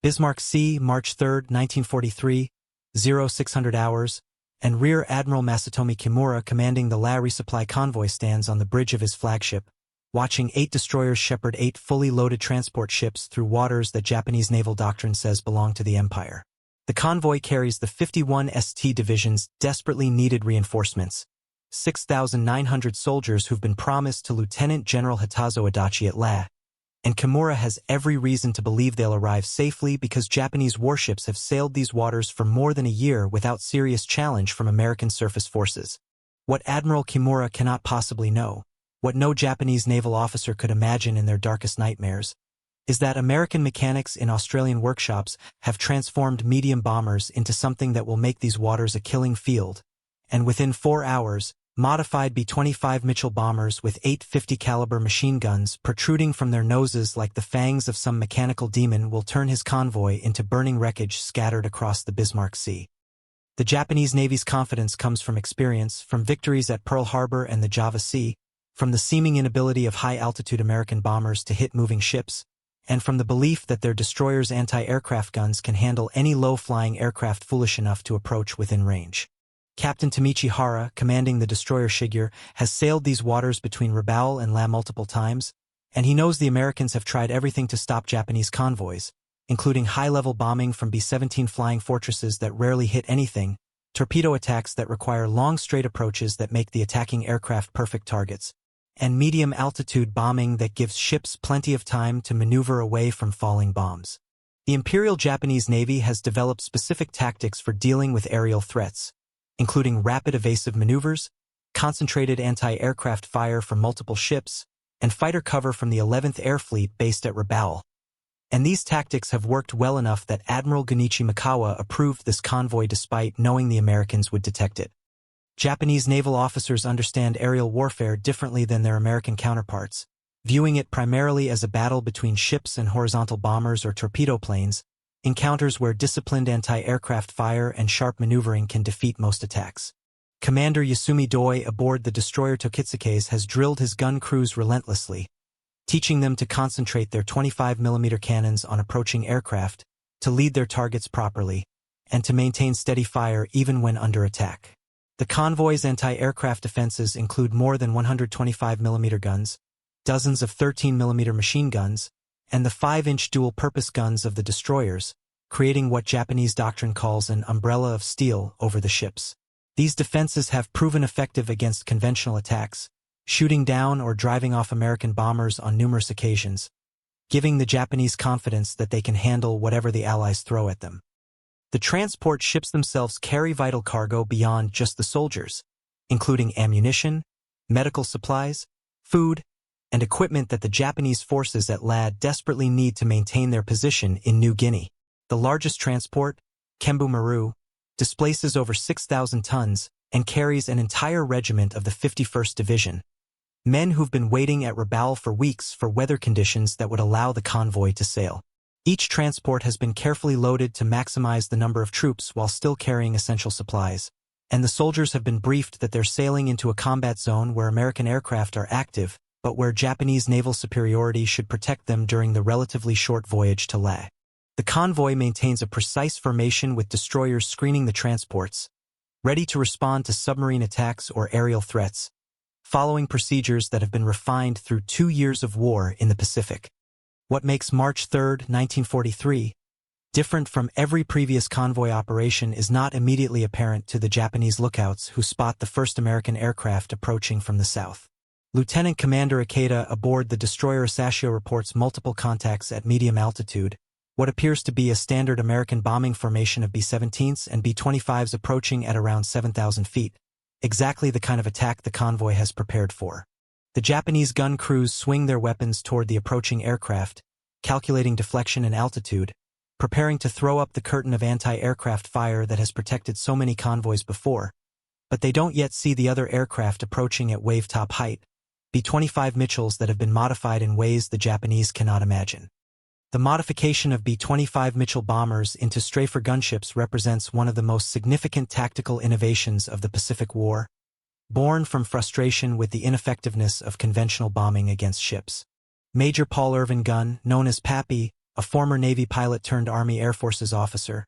Bismarck Sea, March 3, 1943, 0600 hours, and Rear Admiral Masatomi Kimura commanding the Lae Resupply Convoy stands on the bridge of his flagship, watching 8 destroyers shepherd 8 fully loaded transport ships through waters that Japanese naval doctrine says belong to the Empire. The convoy carries the 51 ST Division's desperately needed reinforcements, 6,900 soldiers who've been promised to Lieutenant General Hatazō Adachi at Lae, and Kimura has every reason to believe they'll arrive safely because Japanese warships have sailed these waters for more than a year without serious challenge from American surface forces. What Admiral Kimura cannot possibly know, what no Japanese naval officer could imagine in their darkest nightmares, is that American mechanics in Australian workshops have transformed medium bombers into something that will make these waters a killing field, and within 4 hours, modified B-25 Mitchell bombers with 850 caliber machine guns protruding from their noses like the fangs of some mechanical demon will turn his convoy into burning wreckage scattered across the Bismarck Sea. The Japanese Navy's confidence comes from experience, from victories at Pearl Harbor and the Java Sea, from the seeming inability of high-altitude American bombers to hit moving ships, and from the belief that their destroyers' anti-aircraft guns can handle any low-flying aircraft foolish enough to approach within range. Captain Tamichi Hara, commanding the destroyer Shigure, has sailed these waters between Rabaul and Lae multiple times, and he knows the Americans have tried everything to stop Japanese convoys, including high-level bombing from B-17 flying fortresses that rarely hit anything, torpedo attacks that require long straight approaches that make the attacking aircraft perfect targets, and medium-altitude bombing that gives ships plenty of time to maneuver away from falling bombs. The Imperial Japanese Navy has developed specific tactics for dealing with aerial threats, including rapid evasive maneuvers, concentrated anti-aircraft fire from multiple ships, and fighter cover from the 11th Air Fleet based at Rabaul. And these tactics have worked well enough that Admiral Gunichi Mikawa approved this convoy despite knowing the Americans would detect it. Japanese naval officers understand aerial warfare differently than their American counterparts, viewing it primarily as a battle between ships and horizontal bombers or torpedo planes, encounters where disciplined anti-aircraft fire and sharp maneuvering can defeat most attacks. Commander Yasumi Doi aboard the destroyer Tokitsuke's has drilled his gun crews relentlessly, teaching them to concentrate their 25mm cannons on approaching aircraft, to lead their targets properly, and to maintain steady fire even when under attack. The convoy's anti-aircraft defenses include more than 125mm guns, dozens of 13mm machine guns, and the 5-inch dual-purpose guns of the destroyers, creating what Japanese doctrine calls an umbrella of steel over the ships. These defenses have proven effective against conventional attacks, shooting down or driving off American bombers on numerous occasions, giving the Japanese confidence that they can handle whatever the Allies throw at them. The transport ships themselves carry vital cargo beyond just the soldiers, including ammunition, medical supplies, food, and equipment that the Japanese forces at Lae desperately need to maintain their position in New Guinea. The largest transport, Kembu Maru, displaces over 6,000 tons and carries an entire regiment of the 51st Division, men who've been waiting at Rabaul for weeks for weather conditions that would allow the convoy to sail. Each transport has been carefully loaded to maximize the number of troops while still carrying essential supplies, and the soldiers have been briefed that they're sailing into a combat zone where American aircraft are active, but where Japanese naval superiority should protect them during the relatively short voyage to Lae. The convoy maintains a precise formation with destroyers screening the transports, ready to respond to submarine attacks or aerial threats, following procedures that have been refined through 2 years of war in the Pacific. What makes March 3, 1943, different from every previous convoy operation is not immediately apparent to the Japanese lookouts who spot the first American aircraft approaching from the south. Lieutenant Commander Ikeda aboard the destroyer Asashio reports multiple contacts at medium altitude, what appears to be a standard American bombing formation of B-17s and B-25s approaching at around 7,000 feet, exactly the kind of attack the convoy has prepared for. The Japanese gun crews swing their weapons toward the approaching aircraft, calculating deflection and altitude, preparing to throw up the curtain of anti-aircraft fire that has protected so many convoys before, but they don't yet see the other aircraft approaching at wave-top height, B-25 Mitchells that have been modified in ways the Japanese cannot imagine. The modification of B-25 Mitchell bombers into strafer gunships represents one of the most significant tactical innovations of the Pacific War, born from frustration with the ineffectiveness of conventional bombing against ships. Major Paul Irvin Gunn, known as Pappy, a former Navy pilot turned Army Air Forces officer,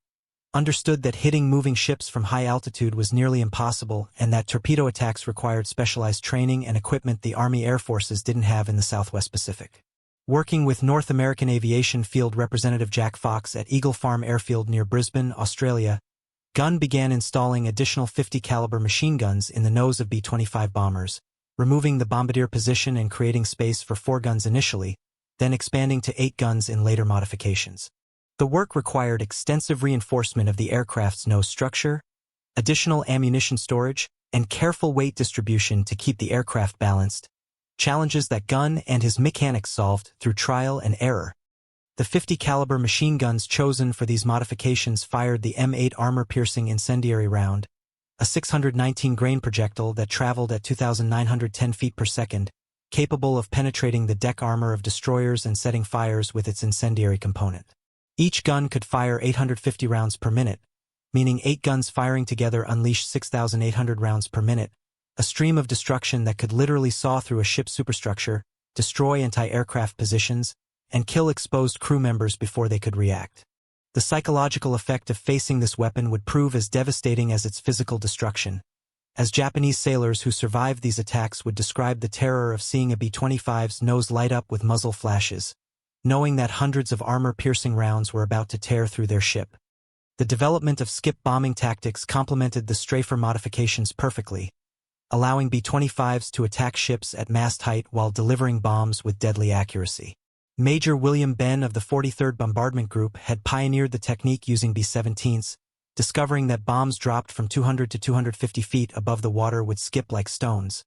understood that hitting moving ships from high altitude was nearly impossible and that torpedo attacks required specialized training and equipment the Army Air Forces didn't have in the Southwest Pacific. Working with North American Aviation Field Representative Jack Fox at Eagle Farm Airfield near Brisbane, Australia, Gunn began installing additional 50 caliber machine guns in the nose of B-25 bombers, removing the bombardier position and creating space for 4 guns initially, then expanding to 8 guns in later modifications. The work required extensive reinforcement of the aircraft's nose structure, additional ammunition storage, and careful weight distribution to keep the aircraft balanced, challenges that Gunn and his mechanics solved through trial and error. The 50 caliber machine guns chosen for these modifications fired the M8 armor-piercing incendiary round, a 619 grain projectile that traveled at 2,910 feet per second, capable of penetrating the deck armor of destroyers and setting fires with its incendiary component. Each gun could fire 850 rounds per minute, meaning 8 guns firing together unleashed 6,800 rounds per minute, a stream of destruction that could literally saw through a ship's superstructure, destroy anti-aircraft positions, and kill exposed crew members before they could react. The psychological effect of facing this weapon would prove as devastating as its physical destruction, as Japanese sailors who survived these attacks would describe the terror of seeing a B-25's nose light up with muzzle flashes, knowing that hundreds of armor-piercing rounds were about to tear through their ship. The development of skip bombing tactics complemented the strafer modifications perfectly, allowing B-25s to attack ships at mast height while delivering bombs with deadly accuracy. Major William Benn of the 43rd Bombardment Group had pioneered the technique using B-17s, discovering that bombs dropped from 200 to 250 feet above the water would skip like stones,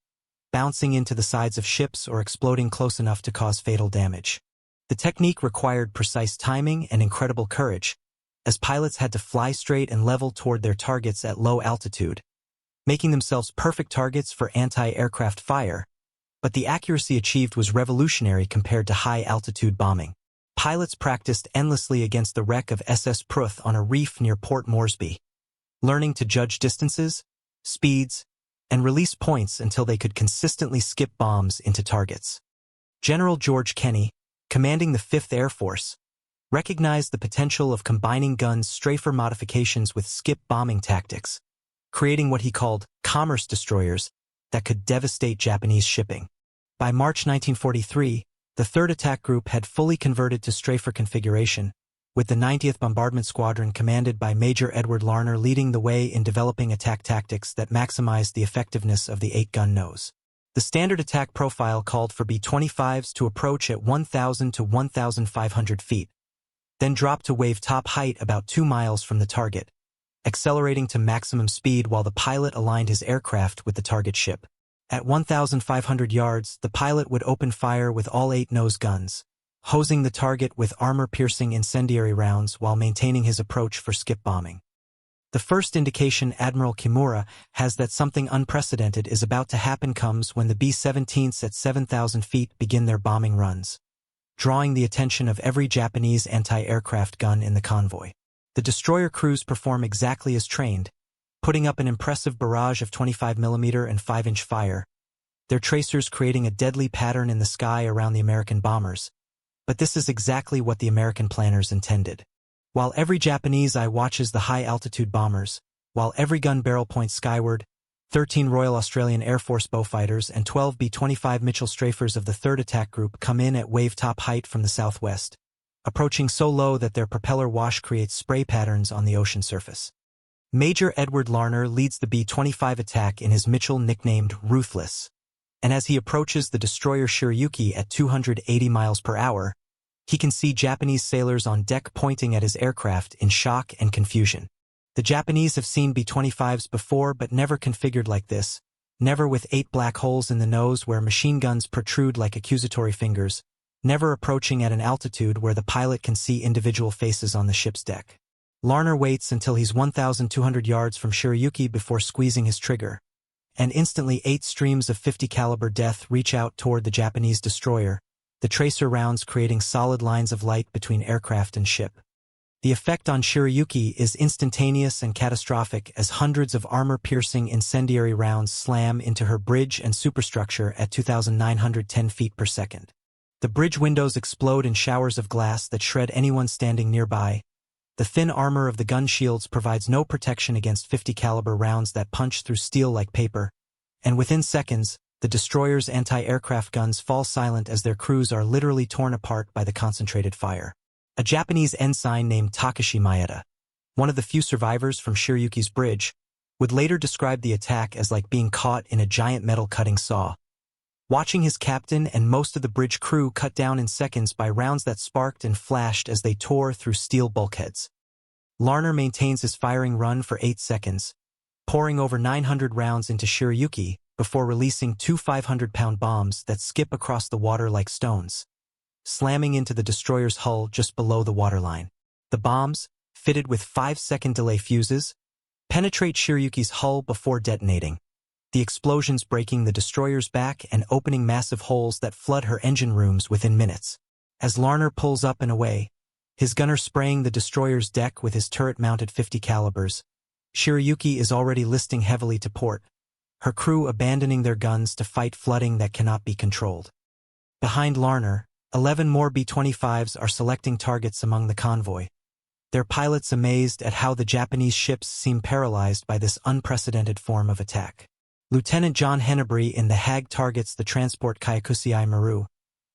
bouncing into the sides of ships or exploding close enough to cause fatal damage. The technique required precise timing and incredible courage, as pilots had to fly straight and level toward their targets at low altitude, making themselves perfect targets for anti-aircraft fire, but the accuracy achieved was revolutionary compared to high-altitude bombing. Pilots practiced endlessly against the wreck of SS Pruth on a reef near Port Moresby, learning to judge distances, speeds, and release points until they could consistently skip bombs into targets. General George Kenney, commanding the 5th Air Force, recognized the potential of combining guns' strafer modifications with skip bombing tactics, creating what he called commerce destroyers that could devastate Japanese shipping. By March 1943, the 3rd Attack Group had fully converted to strafer configuration, with the 90th Bombardment Squadron commanded by Major Edward Larner leading the way in developing attack tactics that maximized the effectiveness of the 8-gun nose. The standard attack profile called for B-25s to approach at 1,000 to 1,500 feet, then drop to wave top height about 2 miles from the target, accelerating to maximum speed while the pilot aligned his aircraft with the target ship. At 1,500 yards, the pilot would open fire with all 8 nose guns, hosing the target with armor-piercing incendiary rounds while maintaining his approach for skip bombing. The first indication Admiral Kimura has that something unprecedented is about to happen comes when the B-17s at 7,000 feet begin their bombing runs, drawing the attention of every Japanese anti-aircraft gun in the convoy. The destroyer crews perform exactly as trained, putting up an impressive barrage of 25mm and 5-inch fire, their tracers creating a deadly pattern in the sky around the American bombers. But this is exactly what the American planners intended. While every Japanese eye watches the high-altitude bombers, while every gun barrel points skyward, 13 Royal Australian Air Force Beaufighters and 12 B-25 Mitchell Strafers of the 3rd Attack Group come in at wave-top height from the southwest, approaching so low that their propeller wash creates spray patterns on the ocean surface. Major Edward Larner leads the B-25 attack in his Mitchell nicknamed Ruthless, and as he approaches the destroyer Shiryuki at 280 miles per hour, he can see Japanese sailors on deck pointing at his aircraft in shock and confusion. The Japanese have seen B-25s before but never configured like this, never with 8 black holes in the nose where machine guns protrude like accusatory fingers, never approaching at an altitude where the pilot can see individual faces on the ship's deck. Larner waits until he's 1,200 yards from Shiryuki before squeezing his trigger, and instantly 8 streams of 50 caliber death reach out toward the Japanese destroyer, the tracer rounds creating solid lines of light between aircraft and ship. The effect on Shiryuki is instantaneous and catastrophic as hundreds of armor-piercing incendiary rounds slam into her bridge and superstructure at 2,910 feet per second. The bridge windows explode in showers of glass that shred anyone standing nearby. The thin armor of the gun shields provides no protection against 50 caliber rounds that punch through steel like paper, and within seconds, the destroyer's anti-aircraft guns fall silent as their crews are literally torn apart by the concentrated fire. A Japanese ensign named Takashi Maeda, one of the few survivors from Shiryuki's bridge, would later describe the attack as like being caught in a giant metal cutting saw. Watching his captain and most of the bridge crew cut down in seconds by rounds that sparked and flashed as they tore through steel bulkheads. Larner maintains his firing run for 8 seconds, pouring over 900 rounds into Shiryuki before releasing 2 500-pound bombs that skip across the water like stones, slamming into the destroyer's hull just below the waterline. The bombs, fitted with 5-second delay fuses, penetrate Shiryuki's hull before detonating, the explosions breaking the destroyer's back and opening massive holes that flood her engine rooms within minutes. As Larner pulls up and away, his gunner spraying the destroyer's deck with his turret-mounted 50 calibers, Shiryuki is already listing heavily to port, her crew abandoning their guns to fight flooding that cannot be controlled. Behind Larner, 11 more B-25s are selecting targets among the convoy, their pilots amazed at how the Japanese ships seem paralyzed by this unprecedented form of attack. Lieutenant John Hennebree in the Hague targets the transport Kyakusei Maru,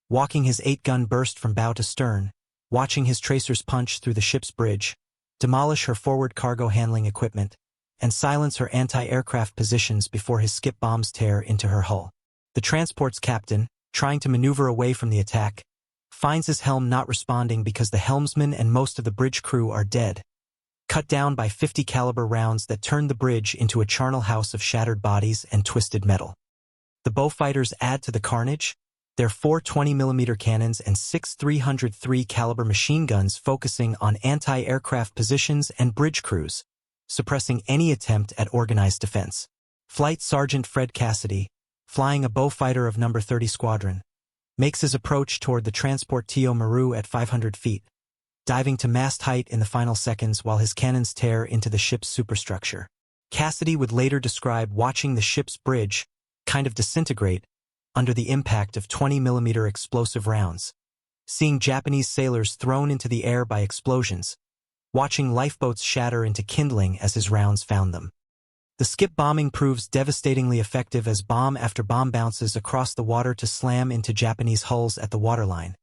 walking his 8-gun burst from bow to stern, watching his tracers punch through the ship's bridge, demolish her forward cargo handling equipment, and silence her anti-aircraft positions before his skip bombs tear into her hull. The transport's captain, trying to maneuver away from the attack, finds his helm not responding because the helmsman and most of the bridge crew are dead, cut down by 50 caliber rounds that turned the bridge into a charnel house of shattered bodies and twisted metal. The bowfighters add to the carnage, their 4 20mm cannons and 6 303 caliber machine guns focusing on anti-aircraft positions and bridge crews, suppressing any attempt at organized defense. Flight Sergeant Fred Cassidy, flying a bowfighter of No. 30 Squadron, makes his approach toward the transport Tio Maru at 500 feet, diving to mast height in the final seconds while his cannons tear into the ship's superstructure. Cassidy would later describe watching the ship's bridge kind of disintegrate under the impact of 20mm explosive rounds, seeing Japanese sailors thrown into the air by explosions, watching lifeboats shatter into kindling as his rounds found them. The skip bombing proves devastatingly effective as bomb after bomb bounces across the water to slam into Japanese hulls at the waterline,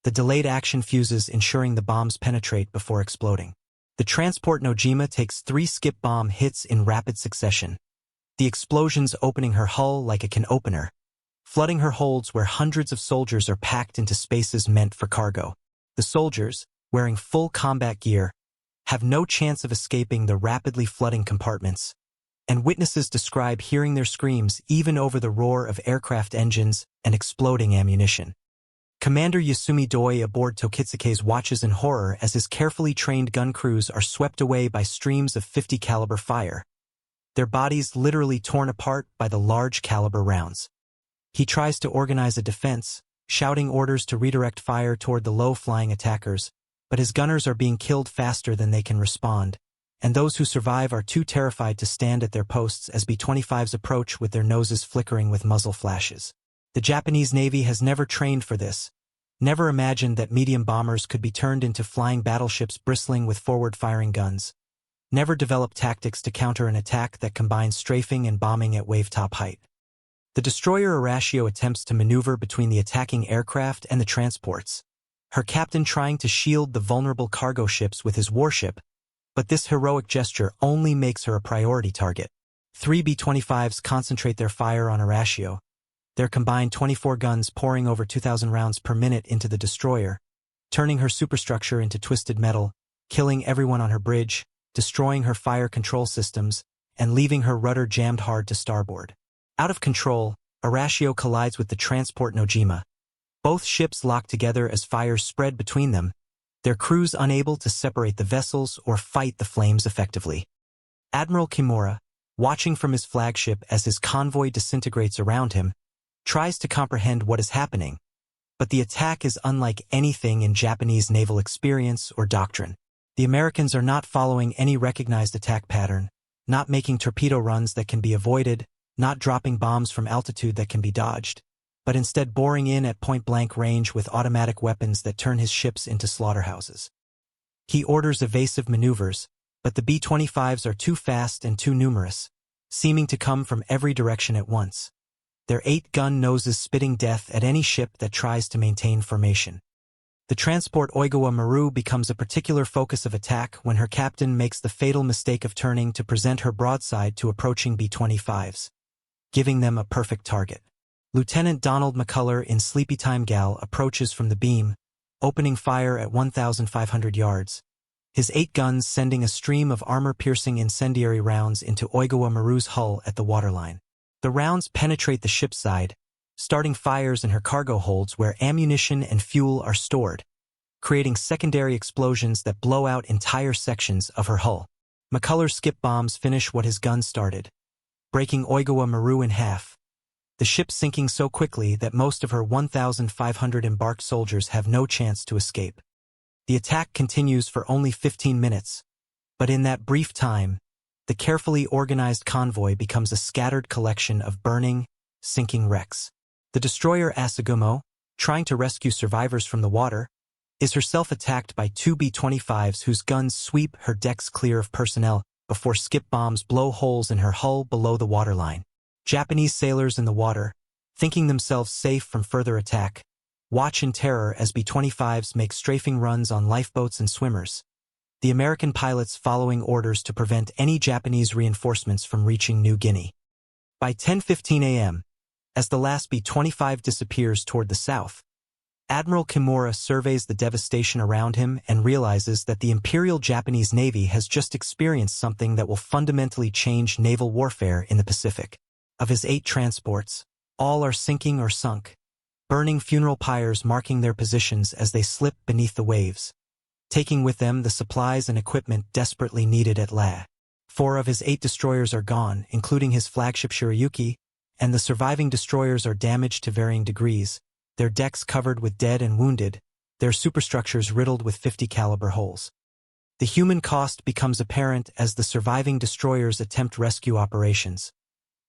the delayed action fuses ensuring the bombs penetrate before exploding. The transport Nojima takes 3 skip bomb hits in rapid succession, the explosions opening her hull like a can opener, flooding her holds where hundreds of soldiers are packed into spaces meant for cargo. The soldiers, wearing full combat gear, have no chance of escaping the rapidly flooding compartments, and witnesses describe hearing their screams even over the roar of aircraft engines and exploding ammunition. Commander Yasumi Doi aboard Tokitsuke's watches in horror as his carefully trained gun crews are swept away by streams of 50 caliber fire, their bodies literally torn apart by the large caliber rounds. He tries to organize a defense, shouting orders to redirect fire toward the low-flying attackers, but his gunners are being killed faster than they can respond, and those who survive are too terrified to stand at their posts as B-25s approach with their noses flickering with muzzle flashes. The Japanese Navy has never trained for this, never imagined that medium bombers could be turned into flying battleships bristling with forward-firing guns, never developed tactics to counter an attack that combines strafing and bombing at wave-top height. The destroyer Arashio attempts to maneuver between the attacking aircraft and the transports, her captain trying to shield the vulnerable cargo ships with his warship, but this heroic gesture only makes her a priority target. 3 B-25s concentrate their fire on Arashio, their combined 24 guns pouring over 2,000 rounds per minute into the destroyer, turning her superstructure into twisted metal, killing everyone on her bridge, destroying her fire control systems, and leaving her rudder jammed hard to starboard. Out of control, Arashio collides with the transport Nojima. Both ships lock together as fires spread between them, their crews unable to separate the vessels or fight the flames effectively. Admiral Kimura, watching from his flagship as his convoy disintegrates around him, tries to comprehend what is happening, but the attack is unlike anything in Japanese naval experience or doctrine. The Americans are not following any recognized attack pattern, not making torpedo runs that can be avoided, not dropping bombs from altitude that can be dodged. but instead boring in at point-blank range with automatic weapons that turn his ships into slaughterhouses. He orders evasive maneuvers, but the B-25s are too fast and too numerous, seeming to come from every direction at once, their 8-gun noses spitting death at any ship that tries to maintain formation. The transport Oigawa Maru becomes a particular focus of attack when her captain makes the fatal mistake of turning to present her broadside to approaching B-25s, giving them a perfect target. Lieutenant Donald McCullough in Sleepytime Gal approaches from the beam, opening fire at 1,500 yards, his 8 guns sending a stream of armor-piercing incendiary rounds into Oigawa Maru's hull at the waterline. The rounds penetrate the ship's side, starting fires in her cargo holds where ammunition and fuel are stored, creating secondary explosions that blow out entire sections of her hull. McCullough's skip bombs finish what his guns started, breaking Oigawa Maru in half, the ship sinking so quickly that most of her 1,500 embarked soldiers have no chance to escape. The attack continues for only 15 minutes, but in that brief time, the carefully organized convoy becomes a scattered collection of burning, sinking wrecks. The destroyer Asagumo, trying to rescue survivors from the water, is herself attacked by 2 B-25s whose guns sweep her decks clear of personnel before skip bombs blow holes in her hull below the waterline. Japanese sailors in the water, thinking themselves safe from further attack, watch in terror as B-25s make strafing runs on lifeboats and swimmers, the American pilots following orders to prevent any Japanese reinforcements from reaching New Guinea. By 10:15 a.m., as the last B-25 disappears toward the south, Admiral Kimura surveys the devastation around him and realizes that the Imperial Japanese Navy has just experienced something that will fundamentally change naval warfare in the Pacific. Of his 8 transports, all are sinking or sunk, burning funeral pyres marking their positions as they slip beneath the waves, taking with them the supplies and equipment desperately needed at Lae. 4 of his 8 destroyers are gone, including his flagship Shirayuki, and the surviving destroyers are damaged to varying degrees, their decks covered with dead and wounded, their superstructures riddled with 50 caliber holes. The human cost becomes apparent as the surviving destroyers attempt rescue operations,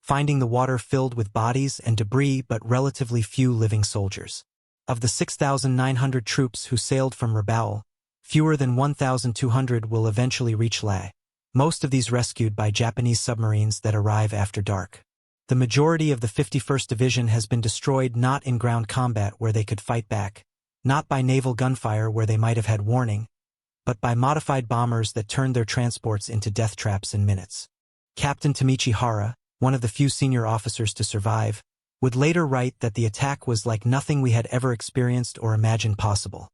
finding the water filled with bodies and debris but relatively few living soldiers. Of the 6,900 troops who sailed from Rabaul, fewer than 1,200 will eventually reach Lae, most of these rescued by Japanese submarines that arrive after dark. The majority of the 51st Division has been destroyed not in ground combat where they could fight back, not by naval gunfire where they might have had warning, but by modified bombers that turned their transports into death traps in minutes. Captain Tamichi Hara, one of the few senior officers to survive, would later write that the attack was like nothing we had ever experienced or imagined possible,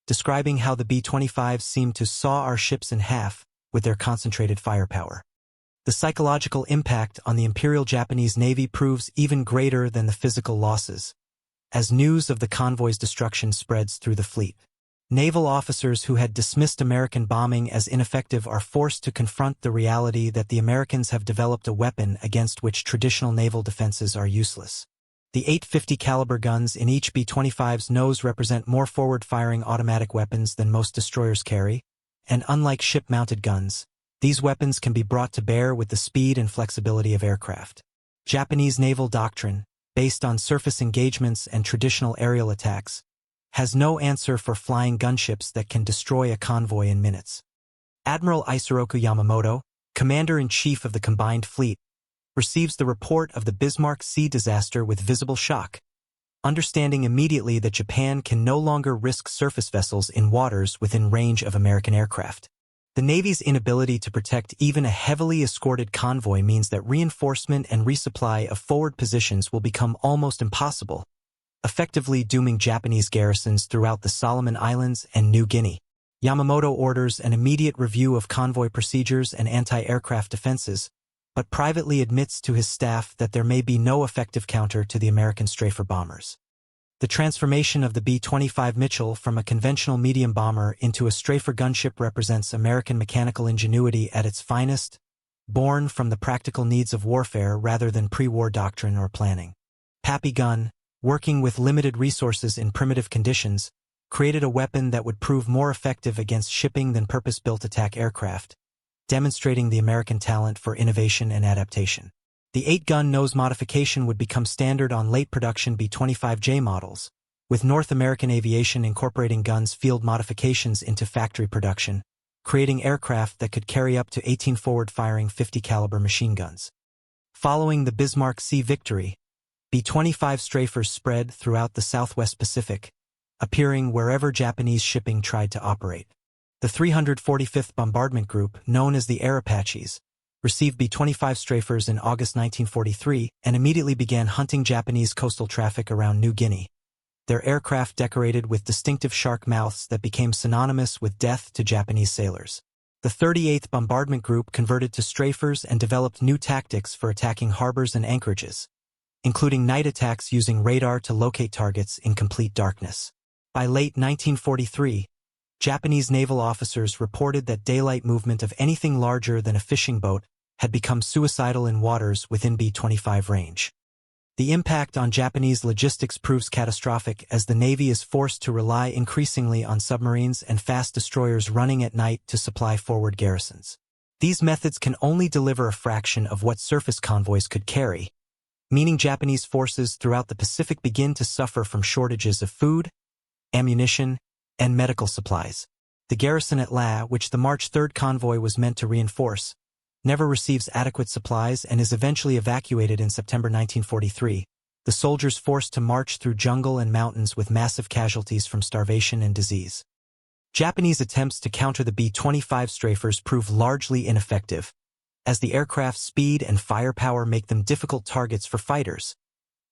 describing how the B-25s seemed to saw our ships in half with their concentrated firepower. The psychological impact on the Imperial Japanese Navy proves even greater than the physical losses, as news of the convoy's destruction spreads through the fleet. Naval officers who had dismissed American bombing as ineffective are forced to confront the reality that the Americans have developed a weapon against which traditional naval defenses are useless. The 850 caliber guns in each B-25's nose represent more forward-firing automatic weapons than most destroyers carry, and unlike ship-mounted guns, these weapons can be brought to bear with the speed and flexibility of aircraft. Japanese naval doctrine, based on surface engagements and traditional aerial attacks, has no answer for flying gunships that can destroy a convoy in minutes. Admiral Isoroku Yamamoto, Commander-in-Chief of the Combined Fleet, receives the report of the Bismarck Sea disaster with visible shock, understanding immediately that Japan can no longer risk surface vessels in waters within range of American aircraft. The Navy's inability to protect even a heavily escorted convoy means that reinforcement and resupply of forward positions will become almost impossible, effectively dooming Japanese garrisons throughout the Solomon Islands and New Guinea. Yamamoto orders an immediate review of convoy procedures and anti-aircraft defenses, but privately admits to his staff that there may be no effective counter to the American Strafer bombers. The transformation of the B-25 Mitchell from a conventional medium bomber into a Strafer gunship represents American mechanical ingenuity at its finest, born from the practical needs of warfare rather than pre-war doctrine or planning. Pappy Gun, working with limited resources in primitive conditions, created a weapon that would prove more effective against shipping than purpose-built attack aircraft, demonstrating the American talent for innovation and adaptation. The 8-gun nose modification would become standard on late production B-25J models, with North American aviation incorporating guns field modifications into factory production, creating aircraft that could carry up to 18 forward-firing 50-caliber machine guns. Following the Bismarck Sea victory, B-25 strafers spread throughout the Southwest Pacific, appearing wherever Japanese shipping tried to operate. The 345th Bombardment Group, known as the Air Apaches, received B-25 strafers in August 1943 and immediately began hunting Japanese coastal traffic around New Guinea. Their aircraft decorated with distinctive shark mouths that became synonymous with death to Japanese sailors. The 38th Bombardment Group converted to strafers and developed new tactics for attacking harbors and anchorages, including night attacks using radar to locate targets in complete darkness. By late 1943, Japanese naval officers reported that daylight movement of anything larger than a fishing boat had become suicidal in waters within B-25 range. The impact on Japanese logistics proves catastrophic as the Navy is forced to rely increasingly on submarines and fast destroyers running at night to supply forward garrisons. These methods can only deliver a fraction of what surface convoys could carry, meaning Japanese forces throughout the Pacific begin to suffer from shortages of food, ammunition, and medical supplies. The garrison at Lae, which the March 3rd convoy was meant to reinforce, never receives adequate supplies and is eventually evacuated in September 1943, the soldiers forced to march through jungle and mountains with massive casualties from starvation and disease. Japanese attempts to counter the B-25 strafers prove largely ineffective, as the aircraft's speed and firepower make them difficult targets for fighters,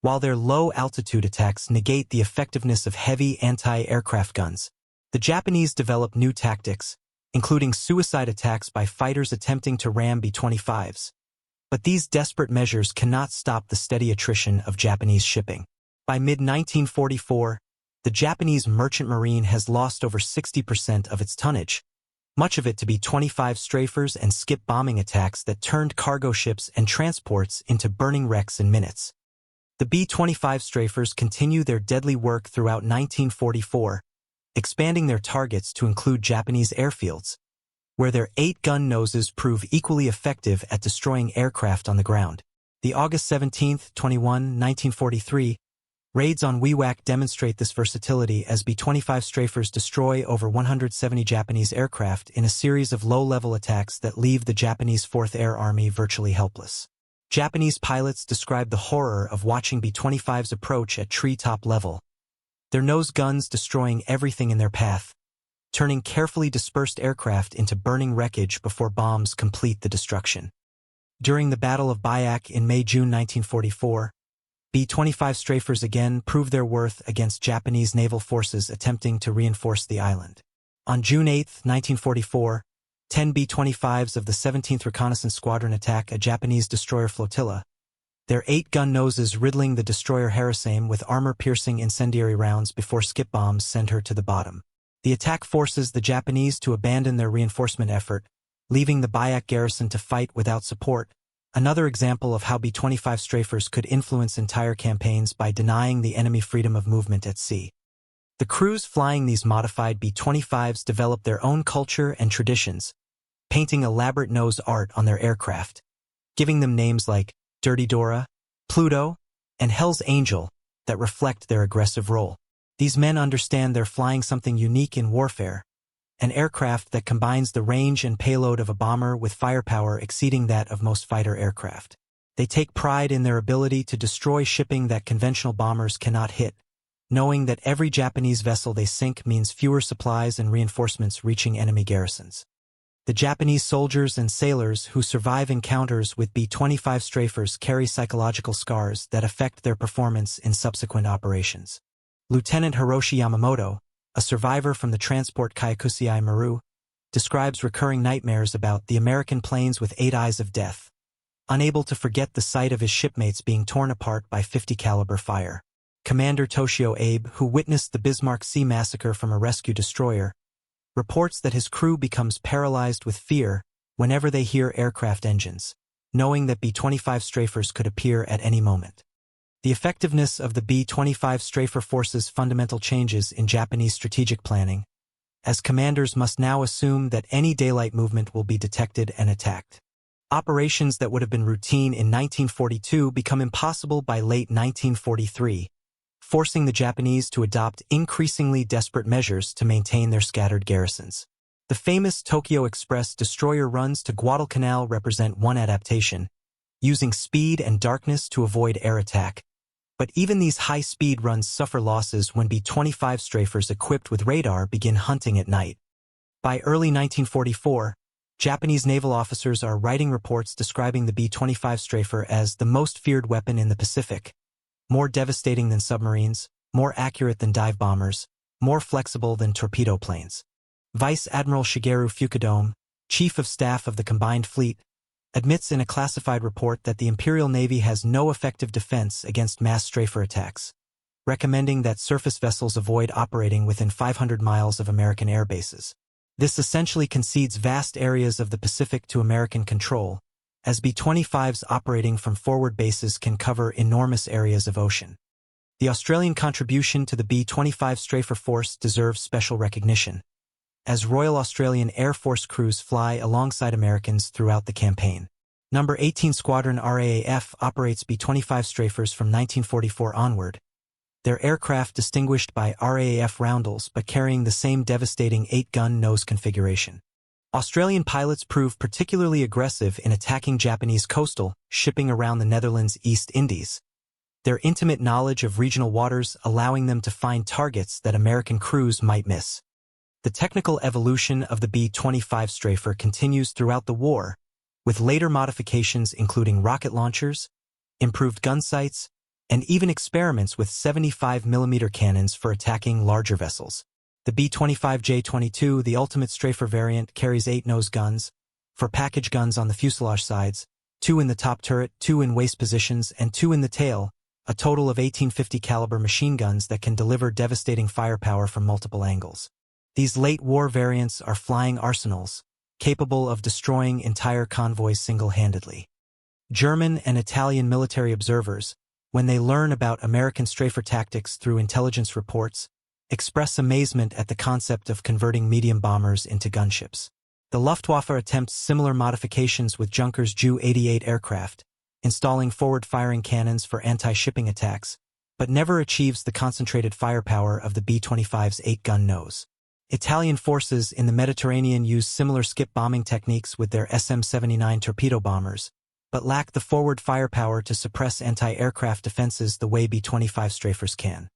while their low-altitude attacks negate the effectiveness of heavy anti-aircraft guns. The Japanese develop new tactics, including suicide attacks by fighters attempting to ram B-25s. But these desperate measures cannot stop the steady attrition of Japanese shipping. By mid-1944, the Japanese merchant marine has lost over 60% of its tonnage, much of it to B-25 strafers and skip bombing attacks that turned cargo ships and transports into burning wrecks in minutes. The B-25 strafers continue their deadly work throughout 1944, expanding their targets to include Japanese airfields, where their 8-gun noses prove equally effective at destroying aircraft on the ground. The August 17, 21, 1943, raids on Wewak demonstrate this versatility as B-25 strafers destroy over 170 Japanese aircraft in a series of low-level attacks that leave the Japanese Fourth Air Army virtually helpless. Japanese pilots describe the horror of watching B-25's approach at treetop level, their nose guns destroying everything in their path, turning carefully dispersed aircraft into burning wreckage before bombs complete the destruction. During the Battle of Biak in May-June 1944, B-25 strafers again proved their worth against Japanese naval forces attempting to reinforce the island. On June 8, 1944, 10 B-25s of the 17th Reconnaissance Squadron attack a Japanese destroyer flotilla, their 8-gun noses riddling the destroyer Harasame with armor-piercing incendiary rounds before skip bombs send her to the bottom. The attack forces the Japanese to abandon their reinforcement effort, leaving the Biak garrison to fight without support, another example of how B-25 strafers could influence entire campaigns by denying the enemy freedom of movement at sea. The crews flying these modified B-25s developed their own culture and traditions, painting elaborate nose art on their aircraft, giving them names like Dirty Dora, Pluto, and Hell's Angel that reflect their aggressive role. These men understand they're flying something unique in warfare, an aircraft that combines the range and payload of a bomber with firepower exceeding that of most fighter aircraft. They take pride in their ability to destroy shipping that conventional bombers cannot hit, knowing that every Japanese vessel they sink means fewer supplies and reinforcements reaching enemy garrisons. The Japanese soldiers and sailors who survive encounters with B-25 strafers carry psychological scars that affect their performance in subsequent operations. Lieutenant Hiroshi Yamamoto, a survivor from the transport Kyakusei Maru, describes recurring nightmares about the American planes with 8 eyes of death, unable to forget the sight of his shipmates being torn apart by 50-caliber fire. Commander Toshio Abe, who witnessed the Bismarck Sea massacre from a rescue destroyer, reports that his crew becomes paralyzed with fear whenever they hear aircraft engines, knowing that B-25 strafers could appear at any moment. The effectiveness of the B-25 strafer forces fundamental changes in Japanese strategic planning, as commanders must now assume that any daylight movement will be detected and attacked. Operations that would have been routine in 1942 become impossible by late 1943, forcing the Japanese to adopt increasingly desperate measures to maintain their scattered garrisons. The famous Tokyo Express destroyer runs to Guadalcanal represent one adaptation, using speed and darkness to avoid air attack. But even these high-speed runs suffer losses when B-25 strafers equipped with radar begin hunting at night. By early 1944, Japanese naval officers are writing reports describing the B-25 strafer as the most feared weapon in the Pacific, more devastating than submarines, more accurate than dive bombers, more flexible than torpedo planes. Vice Admiral Shigeru Fukudome, Chief of Staff of the Combined Fleet, admits in a classified report that the Imperial Navy has no effective defense against mass strafer attacks, recommending that surface vessels avoid operating within 500 miles of American air bases. This essentially concedes vast areas of the Pacific to American control, as B-25s operating from forward bases can cover enormous areas of ocean. The Australian contribution to the B-25 strafer force deserves special recognition, as Royal Australian Air Force crews fly alongside Americans throughout the campaign. Number 18 Squadron RAAF operates B-25 strafers from 1944 onward, their aircraft distinguished by RAAF roundels but carrying the same devastating 8-gun nose configuration. Australian pilots prove particularly aggressive in attacking Japanese coastal shipping around the Netherlands East Indies, their intimate knowledge of regional waters allowing them to find targets that American crews might miss. The technical evolution of the B-25 strafer continues throughout the war, with later modifications including rocket launchers, improved gun sights, and even experiments with 75mm cannons for attacking larger vessels. The B-25J-22, the ultimate strafer variant, carries 8 nose guns, for package guns on the fuselage sides, 2 in the top turret, 2 in waist positions, and 2 in the tail, a total of 1850 caliber machine guns that can deliver devastating firepower from multiple angles. These late war variants are flying arsenals, capable of destroying entire convoys single-handedly. German and Italian military observers, when they learn about American strafer tactics through intelligence reports, express amazement at the concept of converting medium bombers into gunships. The Luftwaffe attempts similar modifications with Junkers Ju-88 aircraft, installing forward-firing cannons for anti-shipping attacks, but never achieves the concentrated firepower of the B-25's 8-gun nose. Italian forces in the Mediterranean use similar skip bombing techniques with their SM-79 torpedo bombers, but lack the forward firepower to suppress anti-aircraft defenses the way B-25 strafers can.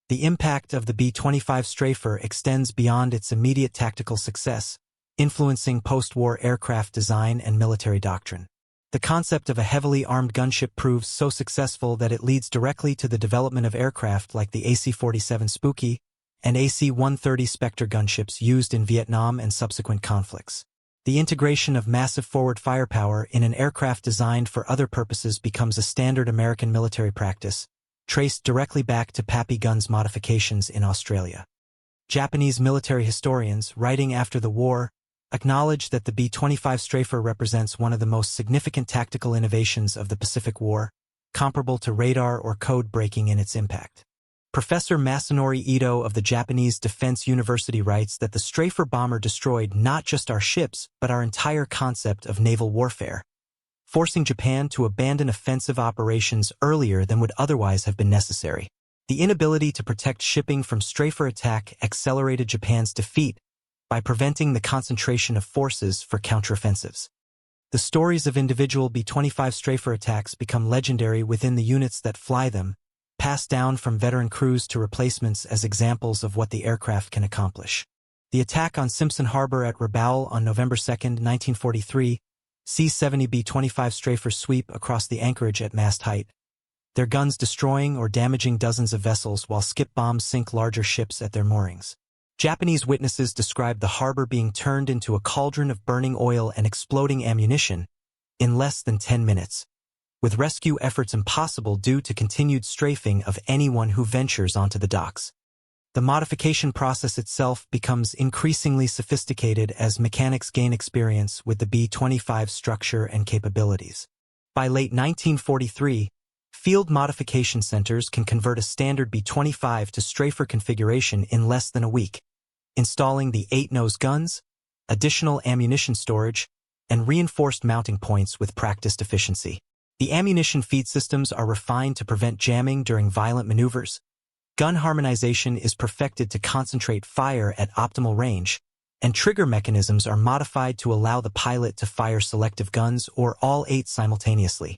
The impact of the B-25 strafer extends beyond its immediate tactical success, influencing post-war aircraft design and military doctrine. The concept of a heavily armed gunship proves so successful that it leads directly to the development of aircraft like the AC-47 Spooky and AC-130 Spectre gunships used in Vietnam and subsequent conflicts. The integration of massive forward firepower in an aircraft designed for other purposes becomes a standard American military practice, traced directly back to Pappy guns modifications in Australia. Japanese military historians, writing after the war, acknowledge that the B-25 strafer represents one of the most significant tactical innovations of the Pacific War, comparable to radar or code breaking in its impact. Professor Masanori Ito of the Japanese Defense University writes that the strafer bomber destroyed not just our ships but our entire concept of naval warfare, forcing Japan to abandon offensive operations earlier than would otherwise have been necessary. The inability to protect shipping from strafer attack accelerated Japan's defeat by preventing the concentration of forces for counteroffensives. The stories of individual B-25 strafer attacks become legendary within the units that fly them, passed down from veteran crews to replacements as examples of what the aircraft can accomplish. The attack on Simpson Harbor at Rabaul on November 2, 1943, C-70 B-25 strafers sweep across the anchorage at mast height, their guns destroying or damaging dozens of vessels while skip bombs sink larger ships at their moorings. Japanese witnesses describe the harbor being turned into a cauldron of burning oil and exploding ammunition in less than 10 minutes, with rescue efforts impossible due to continued strafing of anyone who ventures onto the docks. The modification process itself becomes increasingly sophisticated as mechanics gain experience with the B-25 structure and capabilities. By late 1943, field modification centers can convert a standard B-25 to strafer configuration in less than a week, installing the 8-nose guns, additional ammunition storage, and reinforced mounting points with practiced efficiency. The ammunition feed systems are refined to prevent jamming during violent maneuvers. Gun harmonization is perfected to concentrate fire at optimal range, and trigger mechanisms are modified to allow the pilot to fire selective guns or all 8 simultaneously.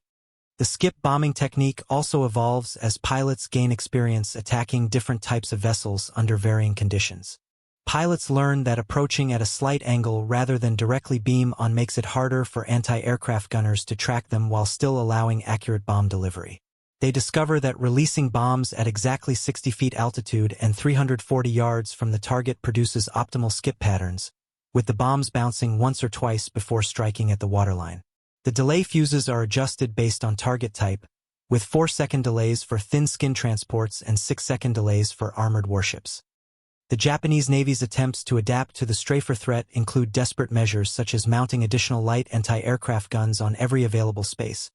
The skip bombing technique also evolves as pilots gain experience attacking different types of vessels under varying conditions. Pilots learn that approaching at a slight angle rather than directly beam on makes it harder for anti-aircraft gunners to track them while still allowing accurate bomb delivery. They discover that releasing bombs at exactly 60 feet altitude and 340 yards from the target produces optimal skip patterns, with the bombs bouncing once or twice before striking at the waterline. The delay fuses are adjusted based on target type, with 4-second delays for thin-skin transports and 6-second delays for armored warships. The Japanese Navy's attempts to adapt to the strafer threat include desperate measures such as mounting additional light anti-aircraft guns on every available space.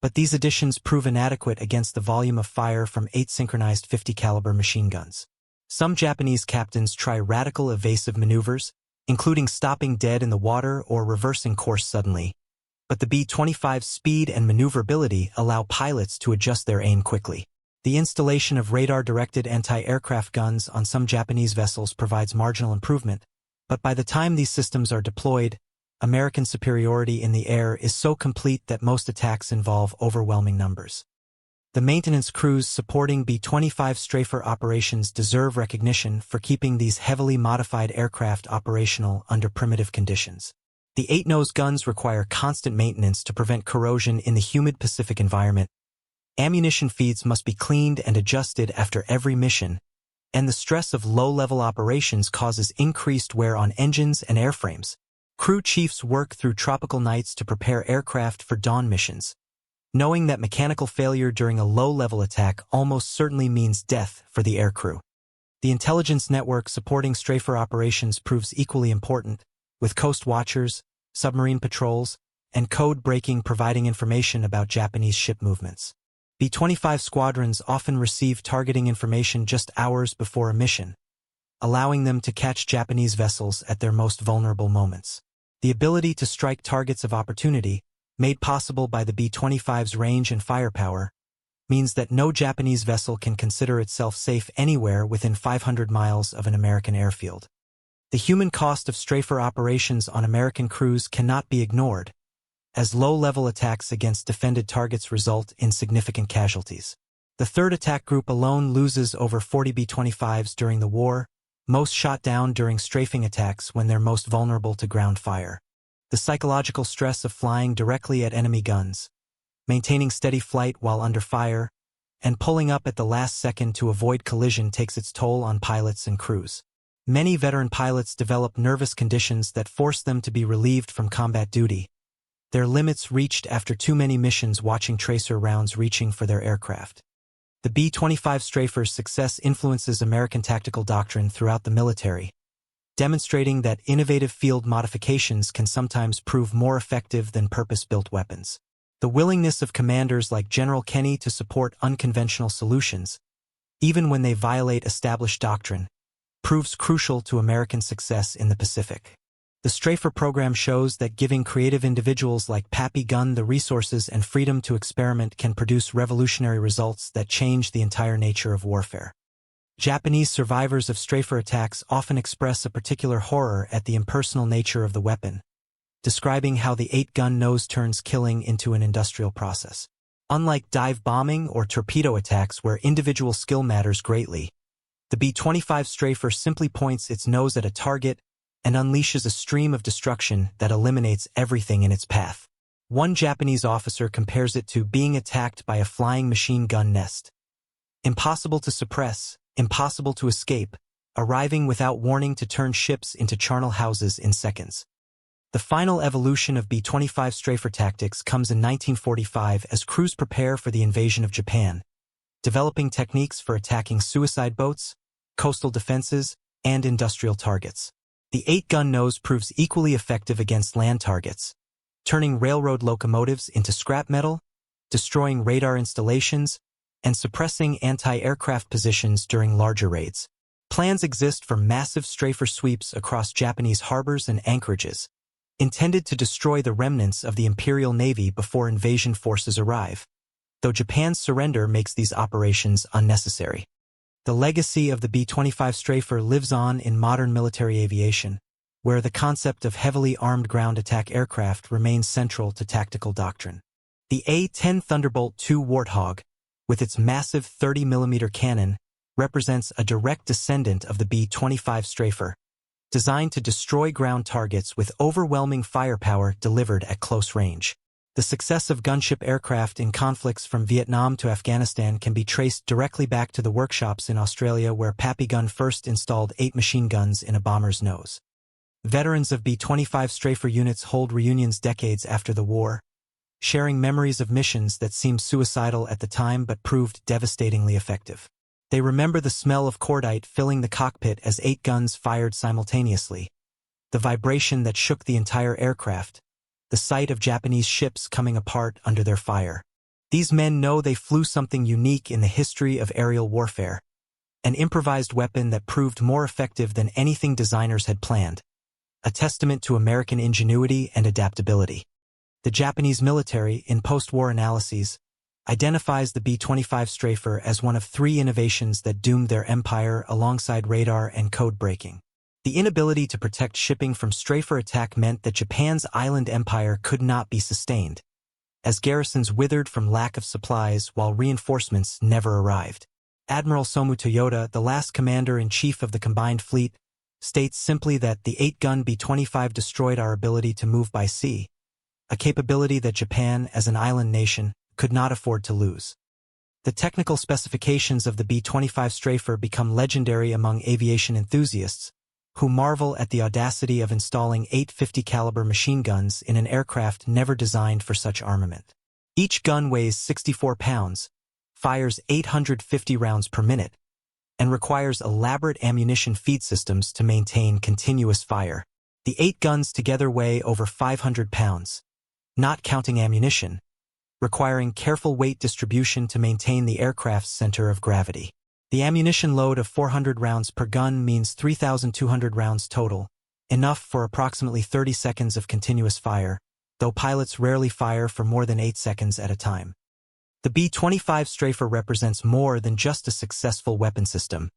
But these additions prove inadequate against the volume of fire from 8 synchronized 50-caliber machine guns. Some Japanese captains try radical evasive maneuvers, including stopping dead in the water or reversing course suddenly, but the B-25's speed and maneuverability allow pilots to adjust their aim quickly. The installation of radar-directed anti-aircraft guns on some Japanese vessels provides marginal improvement, but by the time these systems are deployed, American superiority in the air is so complete that most attacks involve overwhelming numbers. The maintenance crews supporting B-25 strafer operations deserve recognition for keeping these heavily modified aircraft operational under primitive conditions. The 8-nose guns require constant maintenance to prevent corrosion in the humid Pacific environment. Ammunition feeds must be cleaned and adjusted after every mission, and the stress of low-level operations causes increased wear on engines and airframes. Crew chiefs work through tropical nights to prepare aircraft for dawn missions, knowing that mechanical failure during a low-level attack almost certainly means death for the aircrew. The intelligence network supporting strafer operations proves equally important, with coast watchers, submarine patrols, and code breaking providing information about Japanese ship movements. B-25 squadrons often receive targeting information just hours before a mission, allowing them to catch Japanese vessels at their most vulnerable moments. The ability to strike targets of opportunity, made possible by the B-25's range and firepower, means that no Japanese vessel can consider itself safe anywhere within 500 miles of an American airfield. The human cost of strafer operations on American crews cannot be ignored, as low-level attacks against defended targets result in significant casualties. The 3rd Attack Group alone loses over 40 B-25s during the war, most shot down during strafing attacks when they're most vulnerable to ground fire. The psychological stress of flying directly at enemy guns, maintaining steady flight while under fire, and pulling up at the last second to avoid collision takes its toll on pilots and crews. Many veteran pilots develop nervous conditions that force them to be relieved from combat duty, their limits reached after too many missions watching tracer rounds reaching for their aircraft. The B-25 strafer's success influences American tactical doctrine throughout the military, demonstrating that innovative field modifications can sometimes prove more effective than purpose-built weapons. The willingness of commanders like General Kenny to support unconventional solutions, even when they violate established doctrine, proves crucial to American success in the Pacific. The strafer program shows that giving creative individuals like Pappy Gunn the resources and freedom to experiment can produce revolutionary results that change the entire nature of warfare. Japanese survivors of strafer attacks often express a particular horror at the impersonal nature of the weapon, describing how the 8-gun nose turns killing into an industrial process. Unlike dive bombing or torpedo attacks where individual skill matters greatly, the B-25 strafer simply points its nose at a target and unleashes a stream of destruction that eliminates everything in its path. One Japanese officer compares it to being attacked by a flying machine gun nest. Impossible to suppress, impossible to escape, arriving without warning to turn ships into charnel houses in seconds. The final evolution of B-25 strafer tactics comes in 1945 as crews prepare for the invasion of Japan, developing techniques for attacking suicide boats, coastal defenses, and industrial targets. The 8-gun nose proves equally effective against land targets, turning railroad locomotives into scrap metal, destroying radar installations, and suppressing anti-aircraft positions during larger raids. Plans exist for massive strafer sweeps across Japanese harbors and anchorages, intended to destroy the remnants of the Imperial Navy before invasion forces arrive, though Japan's surrender makes these operations unnecessary. The legacy of the B-25 Strafer lives on in modern military aviation, where the concept of heavily armed ground attack aircraft remains central to tactical doctrine. The A-10 Thunderbolt II Warthog, with its massive 30mm cannon, represents a direct descendant of the B-25 Strafer, designed to destroy ground targets with overwhelming firepower delivered at close range. The success of gunship aircraft in conflicts from Vietnam to Afghanistan can be traced directly back to the workshops in Australia where Papygun first installed 8 machine guns in a bomber's nose. Veterans of B-25 Strafer units hold reunions decades after the war, sharing memories of missions that seemed suicidal at the time but proved devastatingly effective. They remember the smell of cordite filling the cockpit as 8 guns fired simultaneously, the vibration that shook the entire aircraft, the sight of Japanese ships coming apart under their fire. These men know they flew something unique in the history of aerial warfare, an improvised weapon that proved more effective than anything designers had planned, a testament to American ingenuity and adaptability. The Japanese military, in post-war analyses, identifies the B-25 Strafer as one of 3 innovations that doomed their empire alongside radar and code breaking. The inability to protect shipping from Strafer attack meant that Japan's island empire could not be sustained, as garrisons withered from lack of supplies while reinforcements never arrived. Admiral Somu Toyota, the last commander-in-chief of the combined fleet, states simply that the 8-gun B-25 destroyed our ability to move by sea, a capability that Japan, as an island nation, could not afford to lose. The technical specifications of the B-25 Strafer become legendary among aviation enthusiasts, who marvel at the audacity of installing 8 50 caliber machine guns in an aircraft never designed for such armament. Each gun weighs 64 pounds, fires 850 rounds per minute, and requires elaborate ammunition feed systems to maintain continuous fire. The 8 guns together weigh over 500 pounds, not counting ammunition, requiring careful weight distribution to maintain the aircraft's center of gravity. The ammunition load of 400 rounds per gun means 3,200 rounds total, enough for approximately 30 seconds of continuous fire, though pilots rarely fire for more than 8 seconds at a time. The B-25 Strafer represents more than just a successful weapon system.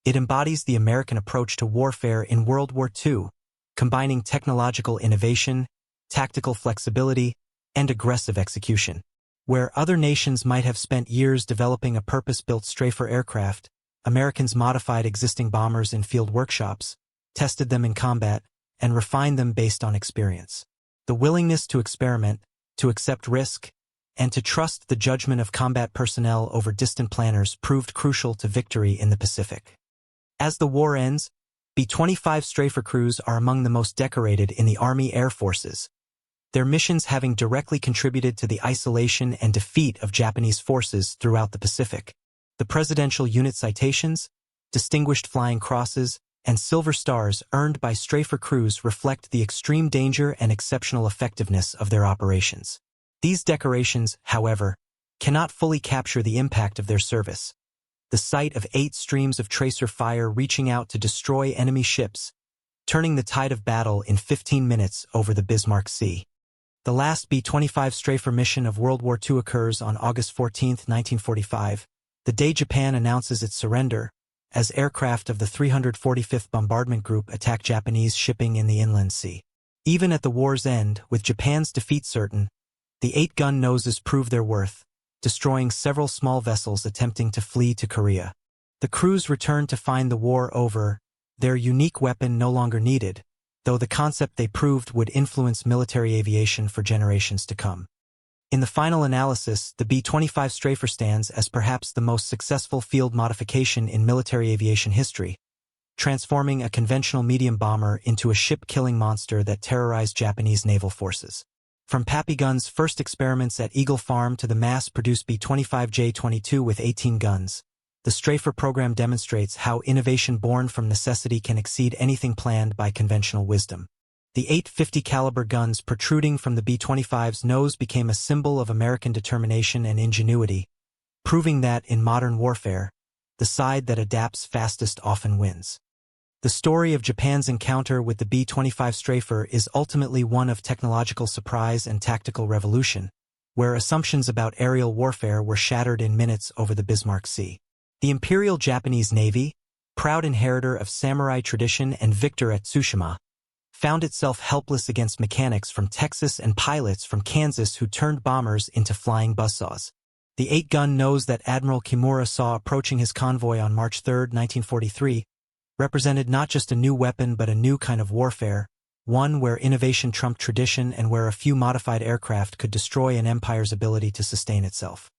It embodies the American approach to warfare in World War II, combining technological innovation, tactical flexibility, and aggressive execution. Where other nations might have spent years developing a purpose-built Strafer aircraft, Americans modified existing bombers in field workshops, tested them in combat, and refined them based on experience. The willingness to experiment, to accept risk, and to trust the judgment of combat personnel over distant planners proved crucial to victory in the Pacific. As the war ends, B-25 Strafer crews are among the most decorated in the Army Air Forces, their missions having directly contributed to the isolation and defeat of Japanese forces throughout the Pacific. The Presidential Unit Citations, Distinguished Flying Crosses, and Silver Stars earned by Strafer crews reflect the extreme danger and exceptional effectiveness of their operations. These decorations, however, cannot fully capture the impact of their service. The sight of 8 streams of tracer fire reaching out to destroy enemy ships, turning the tide of battle in 15 minutes over the Bismarck Sea. The last B-25 Strafer mission of World War II occurs on August 14, 1945, the day Japan announces its surrender, as aircraft of the 345th Bombardment Group attack Japanese shipping in the Inland Sea. Even at the war's end, with Japan's defeat certain, the 8-gun noses prove their worth, destroying several small vessels attempting to flee to Korea. The crews return to find the war over, their unique weapon no longer needed, though the concept they proved would influence military aviation for generations to come. In the final analysis, the B-25 Strafer stands as perhaps the most successful field modification in military aviation history, transforming a conventional medium bomber into a ship-killing monster that terrorized Japanese naval forces. From Papygun's first experiments at Eagle Farm to the mass-produced B-25J-22 with 18 guns, the Strafer program demonstrates how innovation born from necessity can exceed anything planned by conventional wisdom. The 8 50 caliber guns protruding from the B-25's nose became a symbol of American determination and ingenuity, proving that, in modern warfare, the side that adapts fastest often wins. The story of Japan's encounter with the B-25 strafer is ultimately one of technological surprise and tactical revolution, where assumptions about aerial warfare were shattered in minutes over the Bismarck Sea. The Imperial Japanese Navy, proud inheritor of samurai tradition and victor at Tsushima, found itself helpless against mechanics from Texas and pilots from Kansas who turned bombers into flying buzzsaws. The 8-gun nose that Admiral Kimura saw approaching his convoy on March 3, 1943, represented not just a new weapon but a new kind of warfare, one where innovation trumped tradition and where a few modified aircraft could destroy an empire's ability to sustain itself.